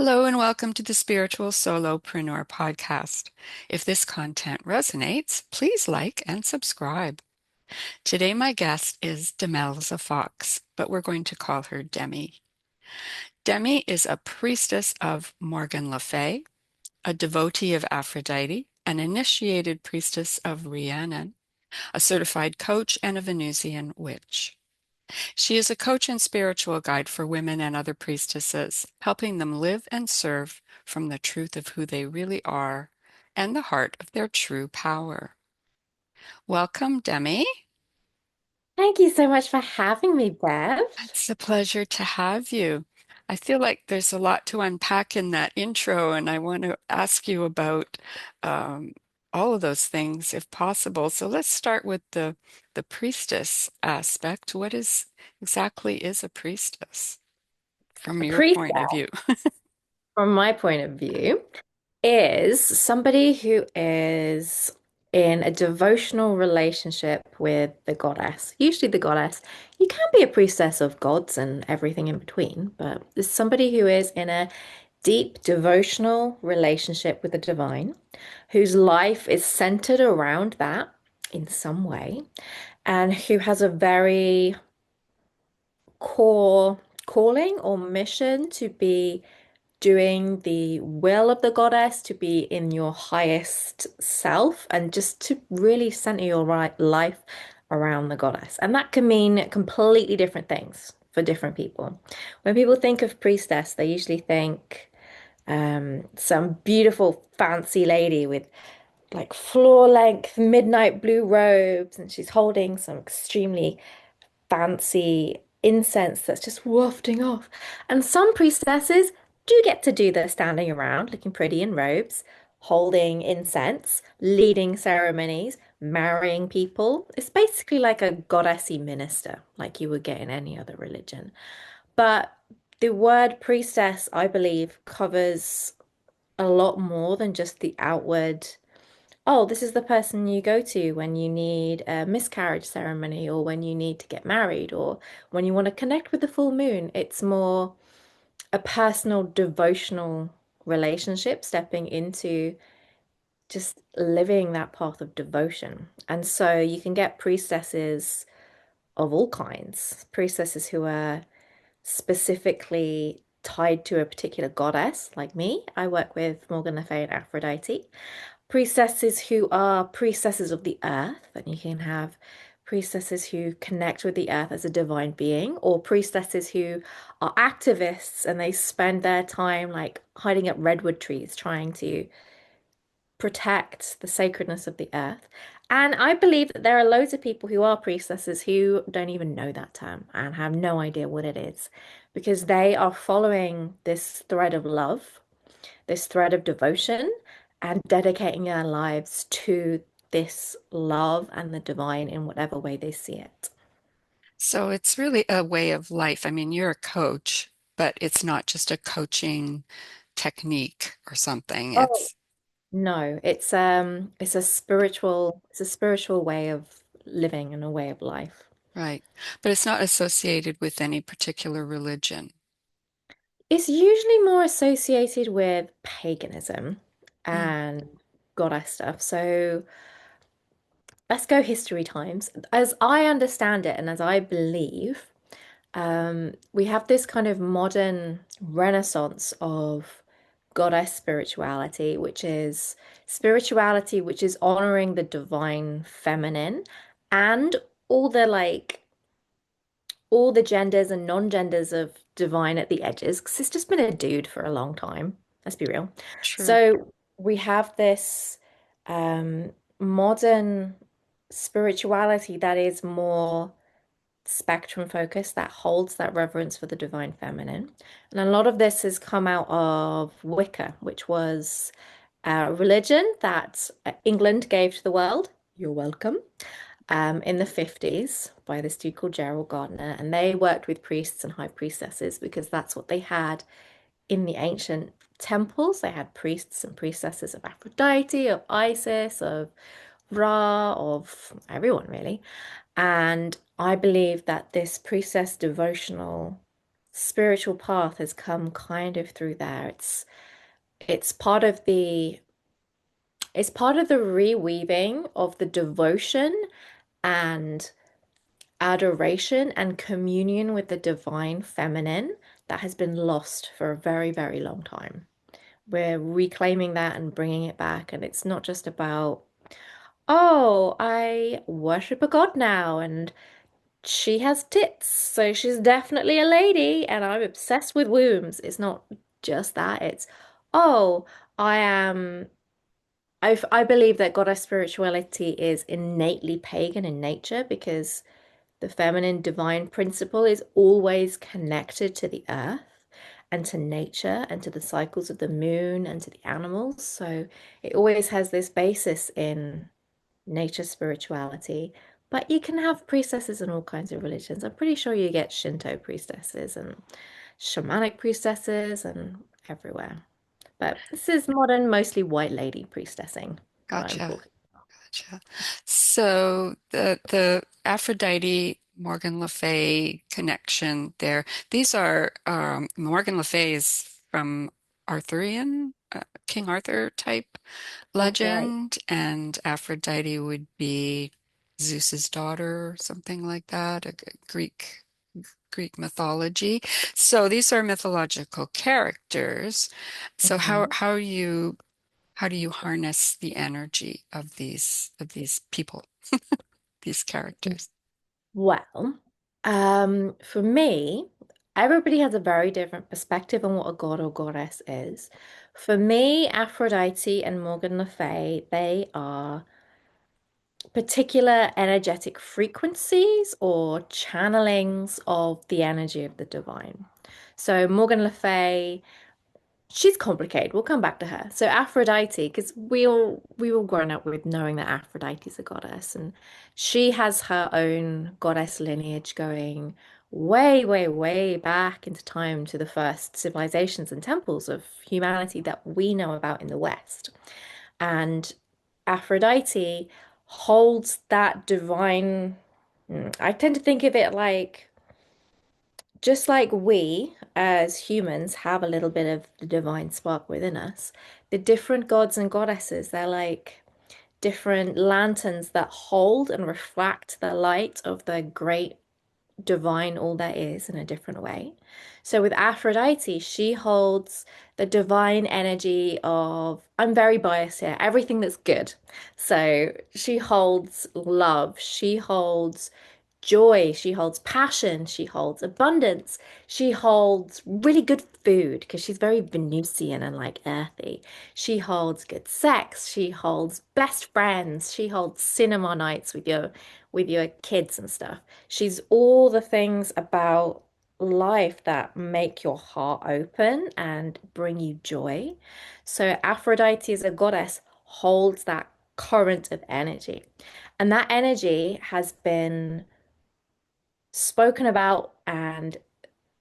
Hello and welcome to the Spiritual Solopreneur Podcast. If this content resonates, please like and subscribe. Today, my guest is Demelza Fox, but we're going to call her Demi. Demi is a priestess of Morgan Le Fay, a devotee of Aphrodite, an initiated priestess of Rhiannon, a certified coach, and a Venusian witch. She is a coach and spiritual guide for women and other priestesses, helping them live and serve from the truth of who they really are and the heart of their true power. Welcome, Demi. Thank you so much for having me, Bev. It's a pleasure to have you. I feel like there's a lot to unpack in that intro, and I want to ask you about um, all of those things if possible. So let's start with the priestess aspect. What is exactly is a priestess from A your priest, point of view? from my point of view, is somebody who is in a devotional relationship with the goddess, usually the goddess. You can be a priestess of gods and everything in between, but it's somebody who is in a deep devotional relationship with the divine, whose life is centered around that in some way, and who has a very core calling or mission to be doing the will of the goddess, to be in your highest self, and just to really center your right life around the goddess. And that can mean completely different things for different people. When people think of priestess, they usually think some beautiful fancy lady with like floor length midnight blue robes, and she's holding some extremely fancy incense that's just wafting off. And some priestesses do get to do the standing around, looking pretty in robes, holding incense, leading ceremonies, marrying people. It's basically like a goddessy minister, like you would get in any other religion. But the word priestess, I believe, covers a lot more than just the outward oh, this is the person you go to when you need a miscarriage ceremony or when you need to get married or when you want to connect with the full moon. It's more a personal devotional relationship, stepping into just living that path of devotion. And so you can get priestesses of all kinds, priestesses who are specifically tied to a particular goddess, like me. I work with Morgan Le Fay and Aphrodite. Priestesses who are priestesses of the earth, and you can have priestesses who connect with the earth as a divine being, or priestesses who are activists and they spend their time like hiding up redwood trees trying to protect the sacredness of the earth. And I believe that there are loads of people who are priestesses who don't even know that term and have no idea what it is because they are following this thread of love, this thread of devotion, and dedicating their lives to this love and the divine in whatever way they see it. So it's really a way of life. I mean, you're a coach, but it's not just a coaching technique or something. Oh, It's no, it's a spiritual way of living and a way of life. right. But it's not associated with any particular religion. It's usually more associated with paganism Mm, and goddess stuff. So let's go history times. As I understand it and as I believe, we have this kind of modern renaissance of goddess spirituality which is honoring the divine feminine and all the like all the genders and non-genders of divine at the edges, because it's just been a dude for a long time. Let's be real. true. So we have this modern spirituality that is more spectrum focused, that holds that reverence for the divine feminine. And a lot of this has come out of Wicca, which was a religion that England gave to the world. You're welcome in the 50s by this dude called Gerald Gardner. And they worked with priests and high priestesses because that's what they had in the ancient temples. They had priests and priestesses of Aphrodite, of Isis, of Ra, of everyone really. And I believe that this priestess devotional spiritual path has come kind of through there. It's part of the it's part of the reweaving of the devotion and adoration and communion with the divine feminine that has been lost for a very, very long time. We're reclaiming that and bringing it back. And it's not just about, oh, I worship a god now and she has tits, so she's definitely a lady and I'm obsessed with wombs. It's not just that. It's, oh, I am. I believe that goddess spirituality is innately pagan in nature because the feminine divine principle is always connected to the earth and to nature and to the cycles of the moon and to the animals. So it always has this basis in nature spirituality. But you can have priestesses in all kinds of religions. I'm pretty sure you get Shinto priestesses and shamanic priestesses and everywhere. But this is modern, mostly white lady priestessing that I'm Gotcha. talking. Gotcha. So the Aphrodite Morgan Le Fay connection there. These are Morgan Le Fay is from Arthurian King Arthur type That's right. legend, and Aphrodite would be Zeus's daughter, something like that, a Greek mythology. So these are mythological characters. So Mhm. how do you harness the energy of these people, these characters? Well, for me, everybody has a very different perspective on what a god or goddess is. For me, Aphrodite and Morgan Le Fay, they are particular energetic frequencies or channelings of the energy of the divine. So Morgan Le Fay, she's complicated. We'll come back to her. So Aphrodite, because we all grown up with knowing that Aphrodite is a goddess, and she has her own goddess lineage going way, way, way back into time to the first civilizations and temples of humanity that we know about in the West. And Aphrodite holds that divine. I tend to think of it like just like we as humans have a little bit of the divine spark within us, the different gods and goddesses, they're like different lanterns that hold and reflect the light of the great divine all that is in a different way. So with Aphrodite, she holds the divine energy of, I'm very biased here, everything that's good. So she holds love, she holds joy, she holds passion, she holds abundance, she holds really good food because she's very Venusian and like earthy. She holds good sex, she holds best friends, she holds cinema nights with your kids and stuff. She's all the things about life that make your heart open and bring you joy. So Aphrodite as a goddess holds that current of energy. And that energy has been spoken about and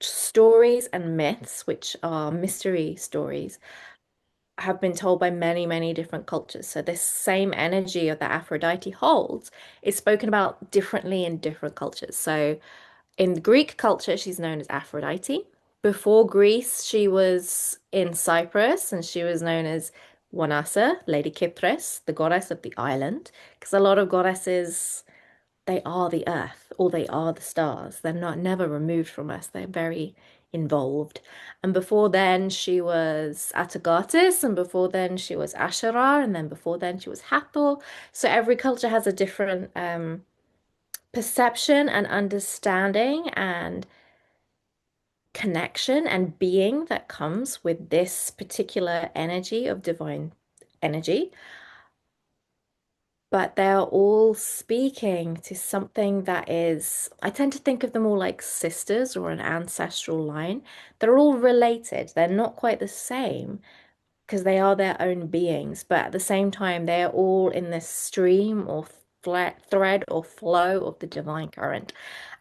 stories and myths, which are mystery stories, have been told by many, many different cultures. So this same energy of that Aphrodite holds is spoken about differently in different cultures. So in the Greek culture, she's known as Aphrodite. Before Greece, she was in Cyprus and she was known as Wanasa, Lady Kypris, the goddess of the island, because a lot of goddesses they are the earth or they are the stars. They're not never removed from us. They're very involved. And before then she was Atargatis, and before then she was Asherah, and then before then she was Hathor. So every culture has a different perception and understanding and connection and being that comes with this particular energy of divine energy. But they're all speaking to something that is, I tend to think of them all like sisters or an ancestral line. They're all related. They're not quite the same because they are their own beings, but at the same time, they're all in this stream or thread or flow of the divine current.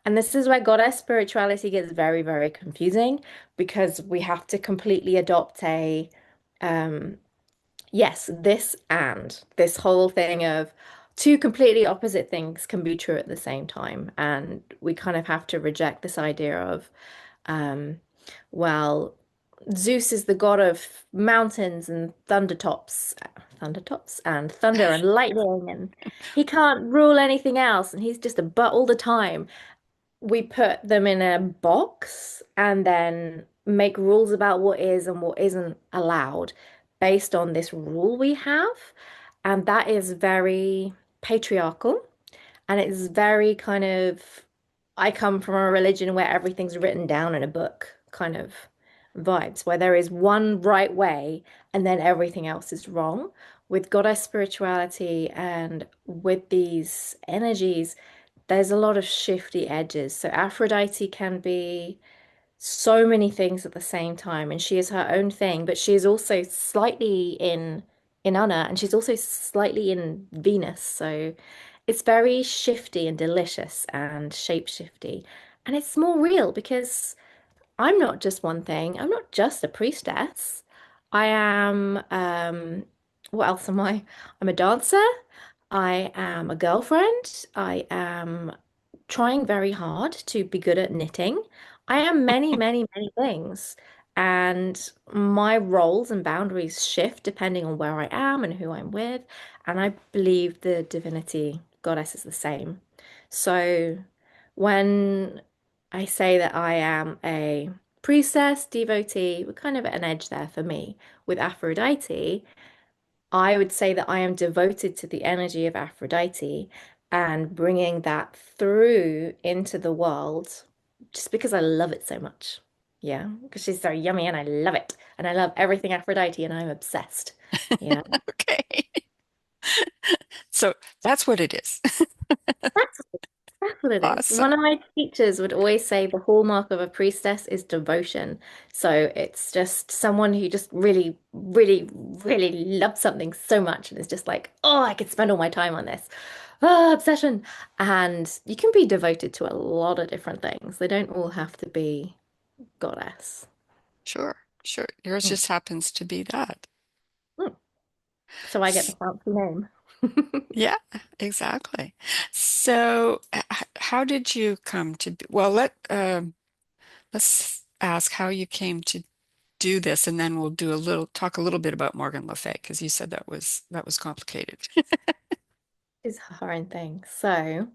And this is where goddess spirituality gets very, very confusing because we have to completely adopt a um, yes, this and this whole thing of two completely opposite things can be true at the same time. And we kind of have to reject this idea of, Um, well, Zeus is the god of mountains and thundertops and thunder and lightning, and he can't rule anything else, and he's just a butt all the time. We put them in a box and then make rules about what is and what isn't allowed based on this rule we have. And that is very patriarchal. And it's very kind of, I come from a religion where everything's written down in a book kind of vibes, where there is one right way and then everything else is wrong. With goddess spirituality and with these energies, there's a lot of shifty edges. So Aphrodite can be so many things at the same time, and she is her own thing, but she is also slightly in Anna, and she's also slightly in Venus. So it's very shifty and delicious and shape-shifty. And it's more real because I'm not just one thing. I'm not just a priestess. I am, what else am I? I'm a dancer. I am a girlfriend. I am trying very hard to be good at knitting. I am many, many, many things. And my roles and boundaries shift depending on where I am and who I'm with. And I believe the divinity goddess is the same. So when I say that I am a priestess, devotee, we're kind of at an edge there for me. With Aphrodite, I would say that I am devoted to the energy of Aphrodite and bringing that through into the world just because I love it so much. Yeah, because she's so yummy and I love it. And I love everything Aphrodite and I'm obsessed. Yeah. Okay. So that's what it is. That's That's what it is. Awesome. One of my teachers would always say the hallmark of a priestess is devotion. So it's just someone who just really, really, really loves something so much and is just like, oh, I could spend all my time on this. Oh, obsession. And you can be devoted to a lot of different things. They don't all have to be goddess. Sure, sure. Yours Mm. just happens to be that. Mm. So I get the S- fancy name. Yeah, exactly. So, how did you come to be, well, let's ask how you came to do this, and then we'll do a little talk a little bit about Morgan Le Fay because you said that was complicated. Is her own thing. So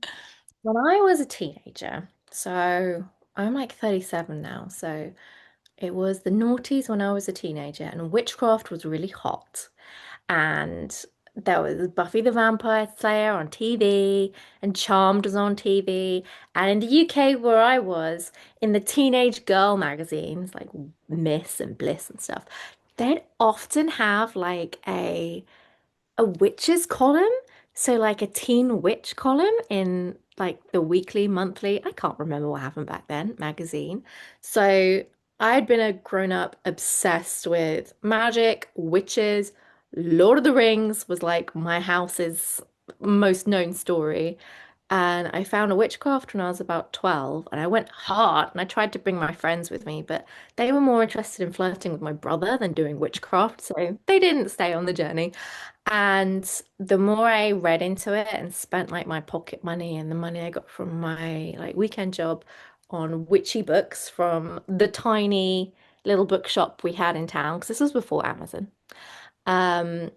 when I was a teenager, so I'm like 37 now, so it was the noughties when I was a teenager, and witchcraft was really hot. And there was Buffy the Vampire Slayer on TV, and Charmed was on TV. And in the UK, where I was, in the teenage girl magazines like Miss and Bliss and stuff, they'd often have like a witches column. So like a teen witch column in like the weekly, monthly, I can't remember what happened back then, magazine. So I had been a grown up obsessed with magic, witches. Lord of the Rings was like my house's most known story. And I found a witchcraft when I was about 12, and I went hard and I tried to bring my friends with me, but they were more interested in flirting with my brother than doing witchcraft, so they didn't stay on the journey. And the more I read into it and spent like my pocket money and the money I got from my like weekend job on witchy books from the tiny little bookshop we had in town, because this was before Amazon, um,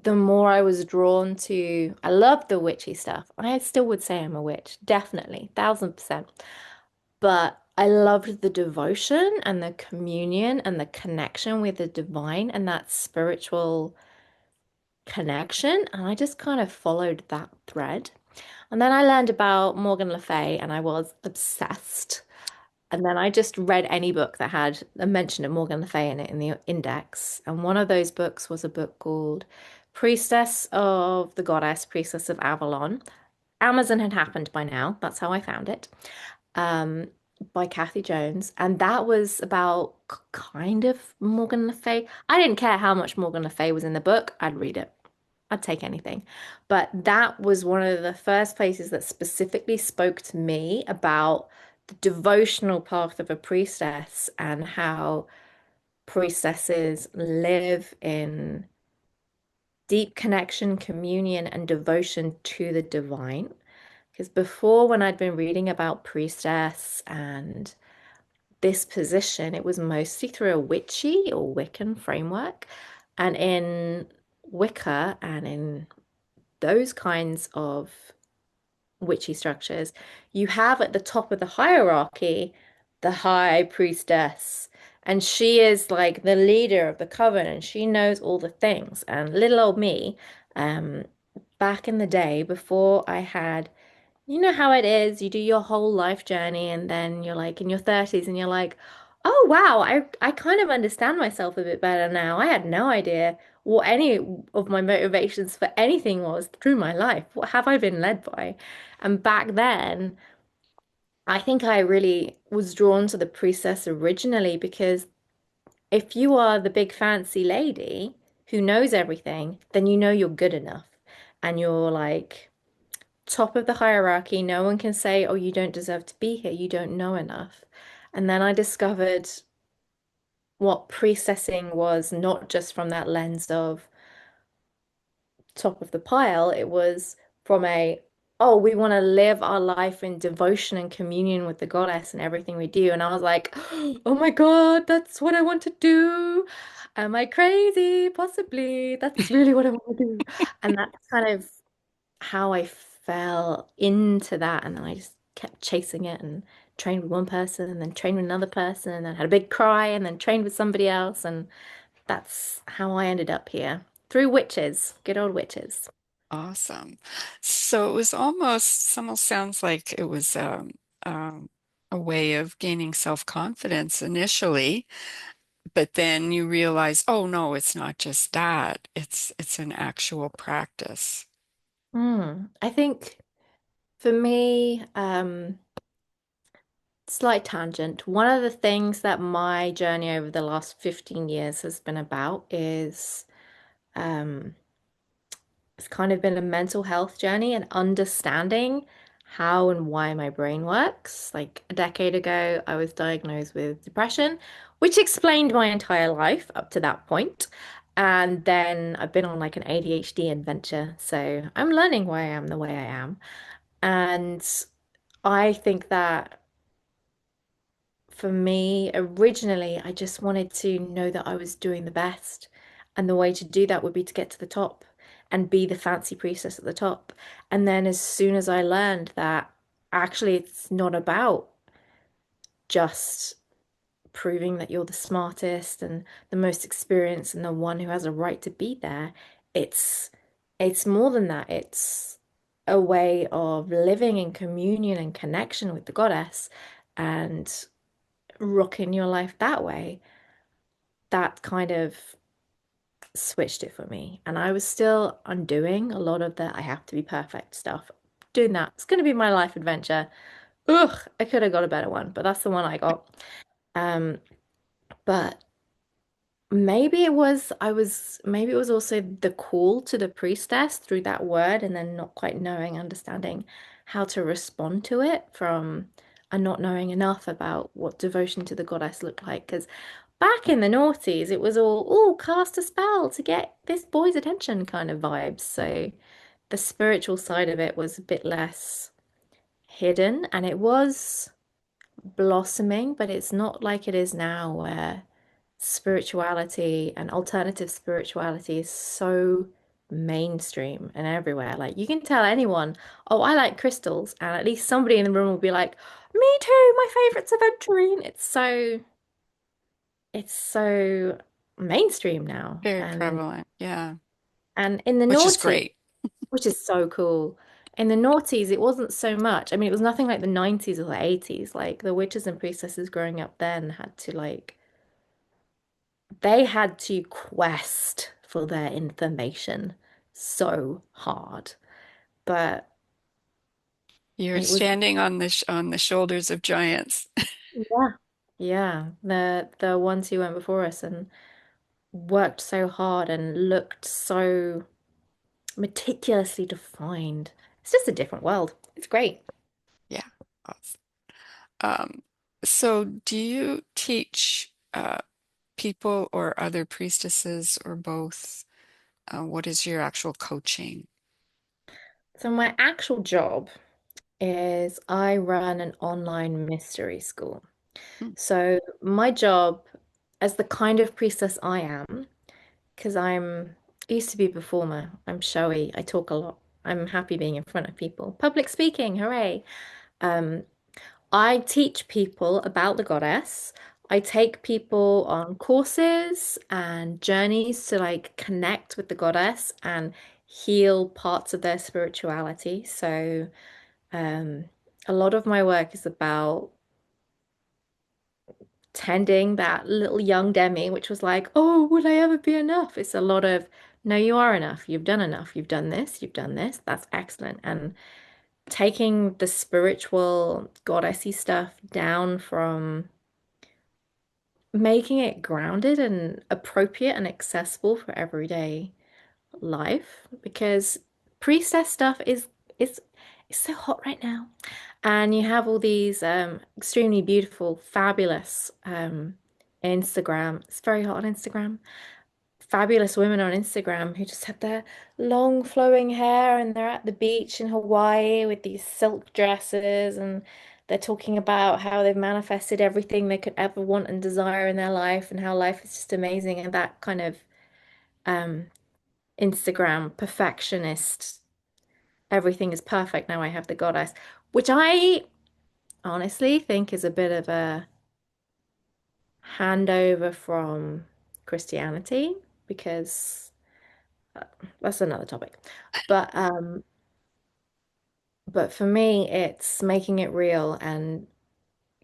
the more I was drawn to, I love the witchy stuff. I still would say I'm a witch, definitely, 1000%. But I loved the devotion and the communion and the connection with the divine and that spiritual connection. And I just kind of followed that thread. And then I learned about Morgan Le Fay and I was obsessed. And then I just read any book that had a mention of Morgan Le Fay in it in the index. And one of those books was a book called Priestess of the Goddess, Priestess of Avalon. Amazon had happened by now. That's how I found it. Um, by Kathy Jones. And that was about kind of Morgan Le Fay. I didn't care how much Morgan Le Fay was in the book. I'd read it. I'd take anything. But that was one of the first places that specifically spoke to me about the devotional path of a priestess and how priestesses live in deep connection, communion, and devotion to the divine. Because before, when I'd been reading about priestess and this position, it was mostly through a witchy or Wiccan framework. And in Wicca and in those kinds of witchy structures, you have at the top of the hierarchy the high priestess. And she is like the leader of the coven and she knows all the things. And little old me, um, back in the day before I had you know how it is, you do your whole life journey and then you're like in your 30s and you're like, oh wow, I kind of understand myself a bit better now. I had no idea what any of my motivations for anything was through my life. What have I been led by? And back then, I think I really was drawn to the priestess originally because if you are the big fancy lady who knows everything, then you know you're good enough. And you're like top of the hierarchy. No one can say, oh, you don't deserve to be here. You don't know enough. And then I discovered what priestessing was not just from that lens of top of the pile, it was from a, oh, we want to live our life in devotion and communion with the goddess and everything we do. And I was like, oh my God, that's what I want to do. Am I crazy? Possibly. That's really what I want to do. And that's kind of how I fell into that. And then I just kept chasing it and trained with one person and then trained with another person and then had a big cry and then trained with somebody else. And that's how I ended up here through witches, good old witches. Awesome. So it was almost sounds like it was um, a way of gaining self-confidence initially, but then you realize, oh no, it's not just that. It's an actual practice. I think for me, slight tangent. One of the things that my journey over the last 15 years has been about is um, it's kind of been a mental health journey and understanding how and why my brain works. Like a decade ago, I was diagnosed with depression, which explained my entire life up to that point. And then I've been on like an ADHD adventure. So I'm learning why I am the way I am. And I think that for me, originally, I just wanted to know that I was doing the best. And the way to do that would be to get to the top and be the fancy priestess at the top. And then as soon as I learned that actually it's not about just proving that you're the smartest and the most experienced and the one who has a right to be there, it's it's more than that. It's a way of living in communion and connection with the goddess and rocking your life that way, that kind of switched it for me. And I was still undoing a lot of the I have to be perfect stuff. Doing that. It's going to be my life adventure. Ugh, I could have got a better one, but that's the one I got. Um, but maybe it was also the call to the priestess through that word and then not quite knowing, understanding how to respond to it from and not knowing enough about what devotion to the goddess looked like. Because back in the noughties, it was all, oh, cast a spell to get this boy's attention kind of vibes. So the spiritual side of it was a bit less hidden and it was blossoming, but it's not like it is now where spirituality and alternative spirituality is so mainstream and everywhere. Like you can tell anyone, oh, I like crystals, and at least somebody in the room will be like, me too, my favorite's aventurine. It's so mainstream now. Very prevalent. Yeah, And in the which is naughty, great. which is so cool. In the noughties, it wasn't so much. I mean, it was nothing like the 90s or the 80s. Like the witches and priestesses growing up then had to like they had to quest for their information so hard. But You're it was, standing on on the shoulders of giants. yeah, yeah, the ones who went before us and worked so hard and looked so meticulously defined. It's just a different world. It's great. Yeah. Awesome. Um, so do you teach people or other priestesses or both? What is your actual coaching? So my actual job is I run an online mystery school. Hmm. So my job as the kind of priestess I am, because I used to be a performer. I'm showy. I talk a lot. I'm happy being in front of people. Public speaking, hooray. Um, I teach people about the goddess. I take people on courses and journeys to like connect with the goddess and heal parts of their spirituality. So, um, a lot of my work is about tending that little young Demi, which was like, oh, would I ever be enough? It's a lot of, no, you are enough. You've done enough. You've done this. You've done this. That's excellent. And taking the spiritual goddessy stuff down from making it grounded and appropriate and accessible for everyday life because priestess stuff is is so hot right now. And you have all these extremely beautiful, fabulous Instagram. It's very hot on Instagram. Fabulous women on Instagram who just have their long flowing hair and they're at the beach in Hawaii with these silk dresses and they're talking about how they've manifested everything they could ever want and desire in their life and how life is just amazing and that kind of um Instagram perfectionist, everything is perfect now I have the goddess, which I honestly think is a bit of a handover from Christianity because uh, that's another topic. But um but for me it's making it real and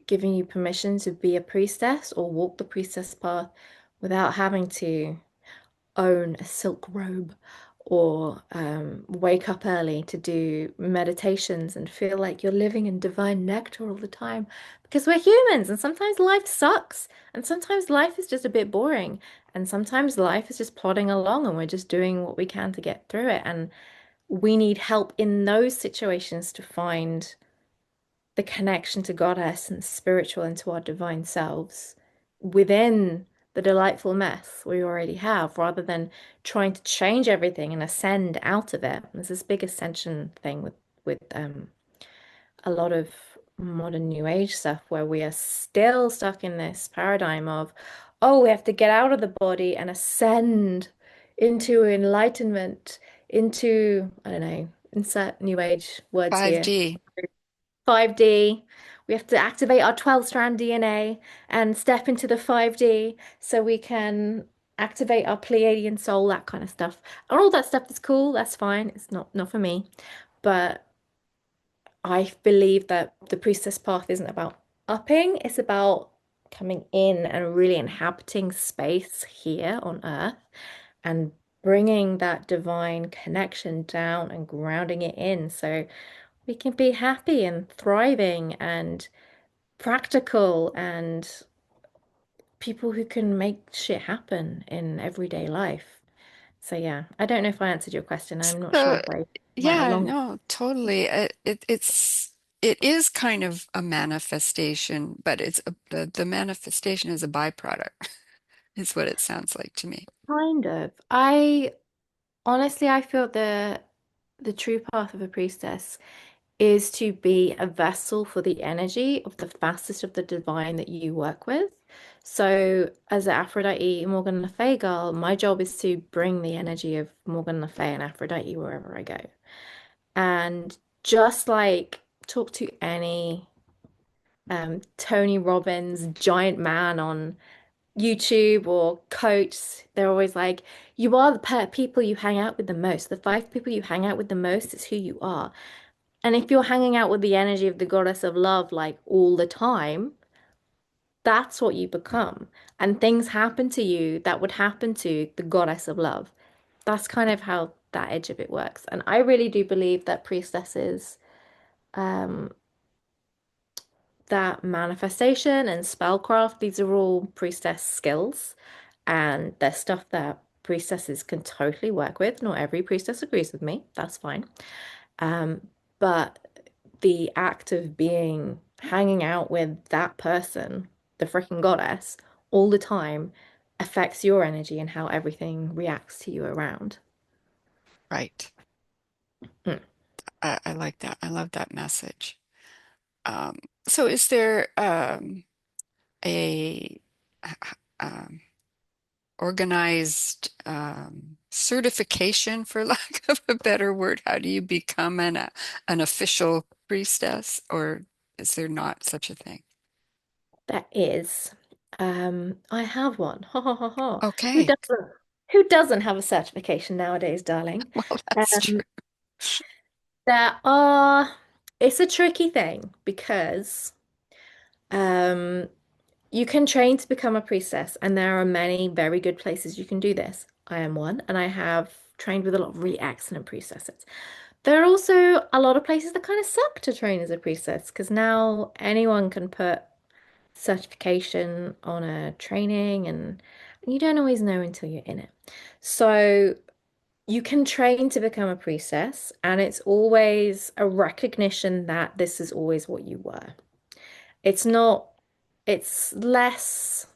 giving you permission to be a priestess or walk the priestess path without having to own a silk robe or wake up early to do meditations and feel like you're living in divine nectar all the time because we're humans and sometimes life sucks and sometimes life is just a bit boring and sometimes life is just plodding along and we're just doing what we can to get through it and we need help in those situations to find the connection to Goddess and spiritual and to our divine selves within the delightful mess we already have, rather than trying to change everything and ascend out of it. There's this big ascension thing with a lot of modern New Age stuff where we are still stuck in this paradigm of, oh, we have to get out of the body and ascend into enlightenment, into, I don't know, insert New Age words here. 5D. 5D. We have to activate our 12-strand DNA and step into the 5D so we can activate our Pleiadian soul, that kind of stuff. And all that stuff is cool, that's fine. It's not for me. But I believe that the priestess path isn't about upping, it's about coming in and really inhabiting space here on Earth and bringing that divine connection down and grounding it in. So we can be happy and thriving and practical and people who can make shit happen in everyday life. So yeah, I don't know if I answered your question. I'm not sure So, if I went yeah, along. no, totally. It is kind of a manifestation, but the manifestation is a byproduct, is what it sounds like to me. Kind of. I honestly I feel the true path of a priestess is to be a vessel for the energy of the fastest of the divine that you work with. So, as an Aphrodite Morgan Le Fay girl, my job is to bring the energy of Morgan Le Fay and Aphrodite wherever I go. And just like talk to any Tony Robbins giant man on YouTube or coach, they're always like, you are the people you hang out with the most. The five people you hang out with the most is who you are. And if you're hanging out with the energy of the goddess of love like all the time, that's what you become. And things happen to you that would happen to the goddess of love. That's kind of how that edge of it works. And I really do believe that priestesses, um, that manifestation and spellcraft, these are all priestess skills. And there's stuff that priestesses can totally work with. Not every priestess agrees with me. That's fine. Um, but the act of being hanging out with that person, the freaking goddess, all the time affects your energy and how everything reacts to you around. Right. Mm. I like that. I love that message. So is there a um, organized certification, for lack of a better word? How do you become an official priestess, or is there not such a thing? There is. I have one. Ha ha ha ha. Who Okay, doesn't? Who doesn't have a certification nowadays, darling? well, that's Um, true. there are. It's a tricky thing because um, you can train to become a priestess, and there are many very good places you can do this. I am one, and I have trained with a lot of really excellent priestesses. There are also a lot of places that kind of suck to train as a priestess because now anyone can put certification on a training and you don't always know until you're in it. So you can train to become a priestess, and it's always a recognition that this is always what you were. It's not, it's less.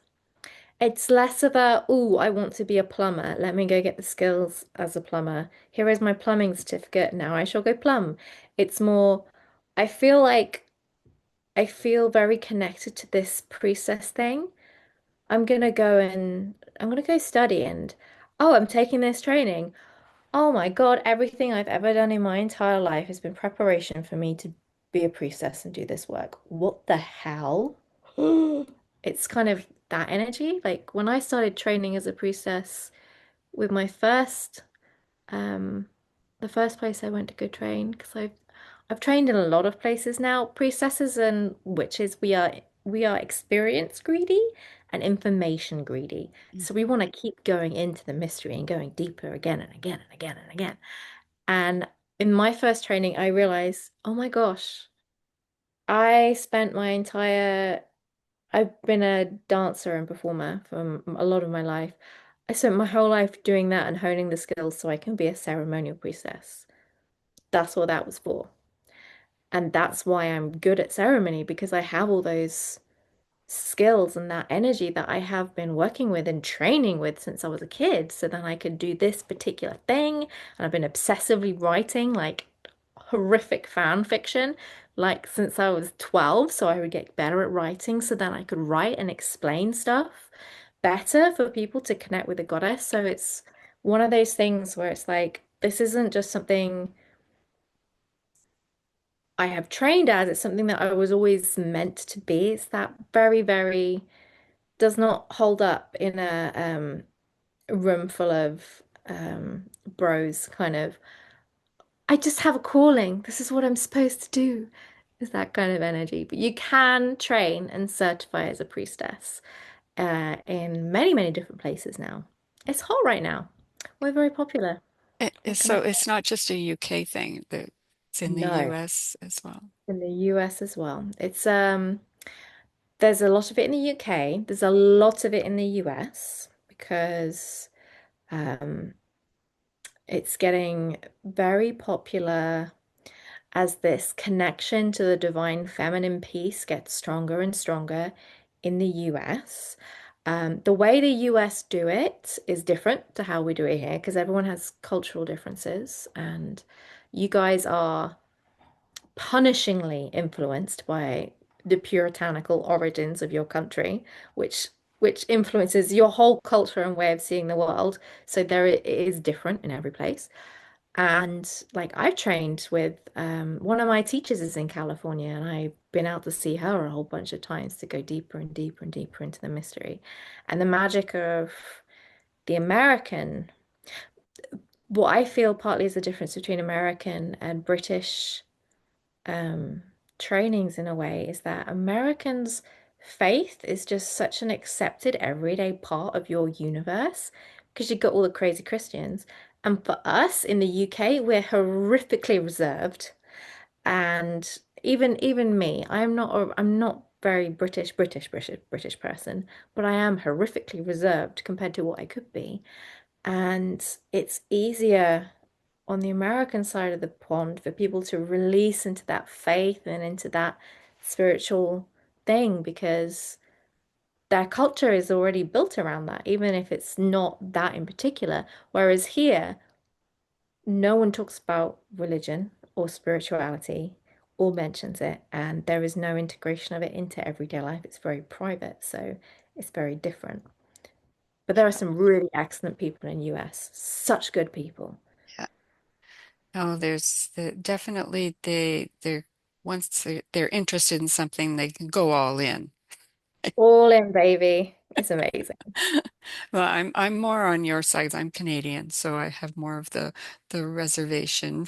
It's less of a, oh, I want to be a plumber. Let me go get the skills as a plumber. Here is my plumbing certificate. Now I shall go plumb. It's more, I feel like I feel very connected to this priestess thing. I'm gonna go study and oh, I'm taking this training. Oh my God, everything I've ever done in my entire life has been preparation for me to be a priestess and do this work. What the hell? It's kind of that energy. Like when I started training as a priestess with my first um the first place I went to go train because I've trained in a lot of places now. Priestesses and witches, we are experience greedy and information greedy. So we want to keep going into the mystery and going deeper again and again and again and again. And in my first training, I realized, oh my gosh, I spent my entire I've been a dancer and performer for a lot of my life. I spent my whole life doing that and honing the skills so I can be a ceremonial priestess. That's what that was for. And that's why I'm good at ceremony because I have all those skills and that energy that I have been working with and training with since I was a kid. So then I could do this particular thing. And I've been obsessively writing like horrific fan fiction like since I was 12. So I would get better at writing. So then I could write and explain stuff better for people to connect with the goddess. So it's one of those things where it's like, this isn't just something I have trained as, it's something that I was always meant to be. It's that very, very does not hold up in a room full of bros kind of. I just have a calling. This is what I'm supposed to do. Is that kind of energy. But you can train and certify as a priestess in many, many different places now. It's hot right now. We're very popular. What can I So say? it's not just a UK thing, that it's in the No, US as well. in the US as well. It's there's a lot of it in the UK. There's a lot of it in the US because um it's getting very popular as this connection to the divine feminine piece gets stronger and stronger in the US. The way the US do it is different to how we do it here because everyone has cultural differences, and you guys are punishingly influenced by the puritanical origins of your country, which influences your whole culture and way of seeing the world. So there it is different in every place. And like I've trained with one of my teachers is in California, and I've been out to see her a whole bunch of times to go deeper and deeper and deeper into the mystery. And the magic of the American, what I feel partly is the difference between American and British um, trainings in a way is that Americans' faith is just such an accepted everyday part of your universe because you've got all the crazy Christians. And for us in the UK, we're horrifically reserved. And even me, I'm not very British person, but I am horrifically reserved compared to what I could be. And it's easier on the American side of the pond for people to release into that faith and into that spiritual thing because their culture is already built around that, even if it's not that in particular. Whereas here, no one talks about religion or spirituality. or mentions it, and there is no integration of it into everyday life. It's very private, so it's very different. But there are some really excellent people in US, such good people. Yeah. Oh, definitely they're once they're interested in something, they can go all in. All in, baby. It's amazing. Well, I'm more on your side. I'm Canadian, so I have more of the reservation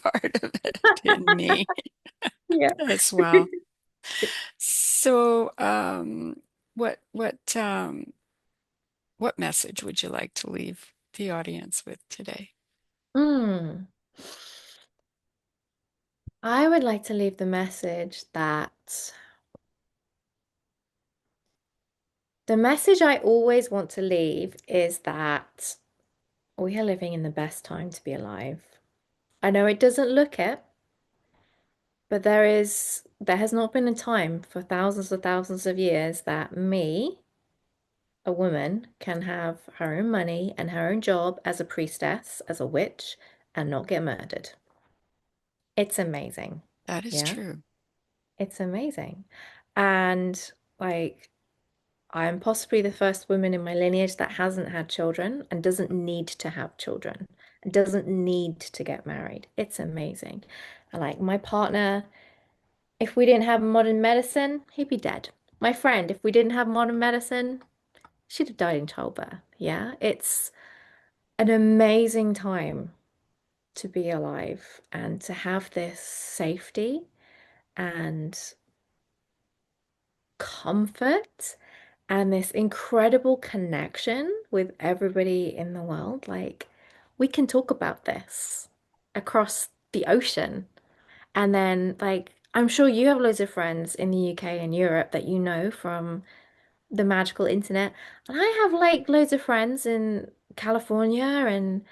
part of it in me Yeah. as well. So, what message would you like to leave the audience with today? Mm. I would like to leave the message that the message I always want to leave is that we are living in the best time to be alive. I know it doesn't look it, but there has not been a time for thousands of years that me, a woman, can have her own money and her own job as a priestess, as a witch, and not get murdered. It's amazing. That is Yeah, true. it's amazing. And like, I'm possibly the first woman in my lineage that hasn't had children and doesn't need to have children and doesn't need to get married. It's amazing. And like my partner, if we didn't have modern medicine, he'd be dead. My friend, if we didn't have modern medicine, she'd have died in childbirth. Yeah, it's an amazing time to be alive and to have this safety and comfort and this incredible connection with everybody in the world. Like, we can talk about this across the ocean. And then, like, I'm sure you have loads of friends in the UK and Europe that you know from the magical internet. And I have like loads of friends in California and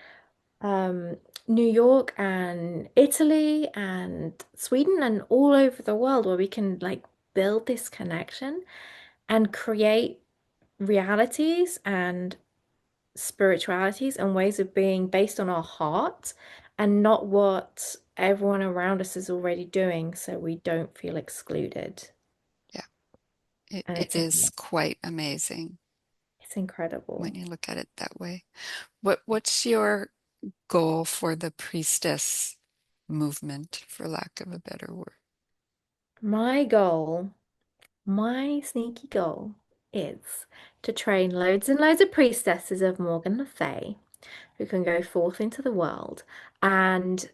um, New York and Italy and Sweden and all over the world where we can like build this connection and create realities and spiritualities and ways of being based on our heart and not what everyone around us is already doing so we don't feel excluded. Yeah, And it is quite amazing it's incredible. when you look at it that way. What's your goal for the priestess movement, for lack of a better word? My goal, my sneaky goal is to train loads and loads of priestesses of Morgan Le Fay who can go forth into the world and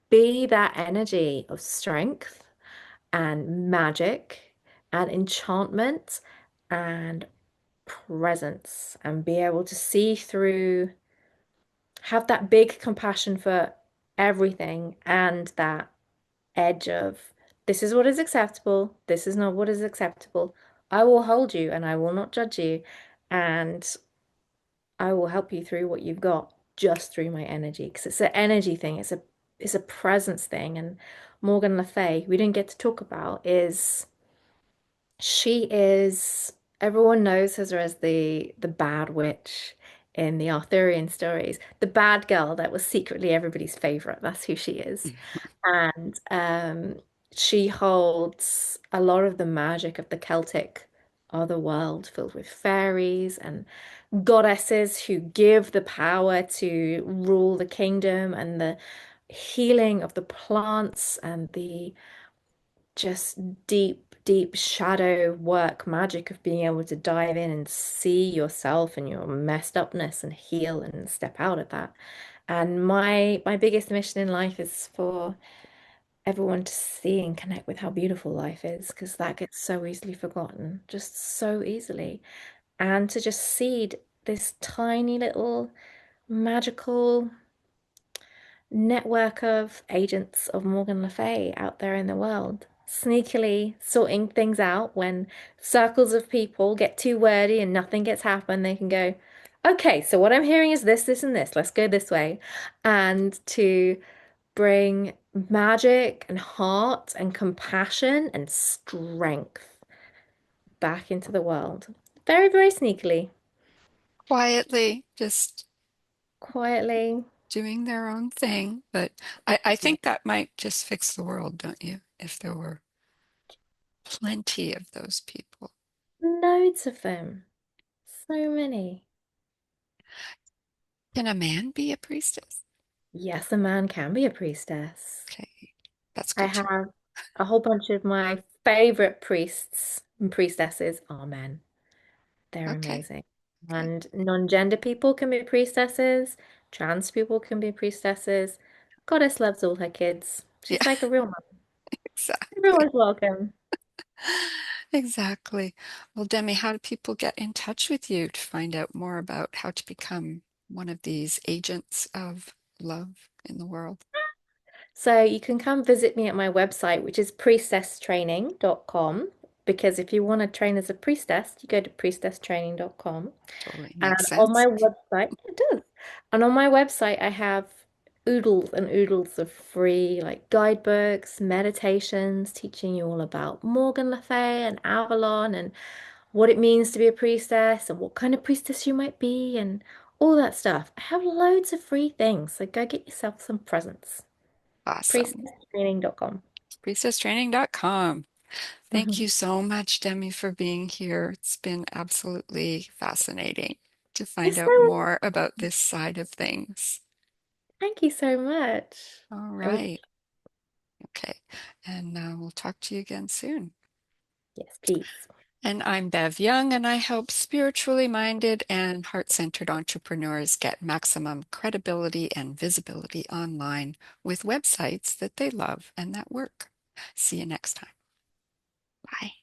be that energy of strength and magic and enchantment and presence and be able to see through, have that big compassion for everything and that edge of this is what is acceptable, this is not what is acceptable. I will hold you and I will not judge you, and I will help you through what you've got just through my energy because it's an energy thing, it's a presence thing. And Morgan Le Fay, we didn't get to talk about, is she is everyone knows her as the bad witch in the Arthurian stories, the bad girl that was secretly everybody's favorite. That's who she is. And she holds a lot of the magic of the Celtic other world filled with fairies and goddesses who give the power to rule the kingdom and the healing of the plants and the just deep shadow work magic of being able to dive in and see yourself and your messed upness and heal and step out of that. And my biggest mission in life is for everyone to see and connect with how beautiful life is, because that gets so easily forgotten, just so easily. And to just seed this tiny little magical network of agents of Morgan Le Fay out there in the world, sneakily sorting things out when circles of people get too wordy and nothing gets happened. They can go, okay, so what I'm hearing is this, this, and this. Let's go this way. And to bring magic and heart and compassion and strength back into the world. Very, very sneakily, Quietly, just quietly. doing their own thing. But I think that might just fix the world, don't you? If there were plenty of those people. Loads of them. So many. Can a man be a priestess? Yes, a man can be a priestess. Okay, that's I good to have a whole bunch of my favorite priests and priestesses are men. They're know. Okay, amazing. okay. And non-gender people can be priestesses. Trans people can be priestesses. Goddess loves all her kids. Yeah, She's like a real mom. exactly. Everyone's welcome. Exactly. Well, Demi, how do people get in touch with you to find out more about how to become one of these agents of love in the world? So you can come visit me at my website, which is priestesstraining.com. Because if you want to train as a priestess, you go to priestesstraining.com. Totally And makes on my sense. website, it does. And on my website, I have oodles and oodles of free like guidebooks, meditations, teaching you all about Morgan Le Fay and Avalon and what it means to be a priestess and what kind of priestess you might be and all that stuff. I have loads of free things, so go get yourself some presents. Awesome. Priestesstraining.com. Priestesstraining.com. Thank you so much, Demi, for being here. It's been absolutely fascinating to find Yes, out so more about this side of things. thank you so much. All It was, right. Okay. And we'll talk to you again soon. yes, peace. And I'm Bev Young, and I help spiritually minded and heart-centered entrepreneurs get maximum credibility and visibility online with websites that they love and that work. See you next time. Bye.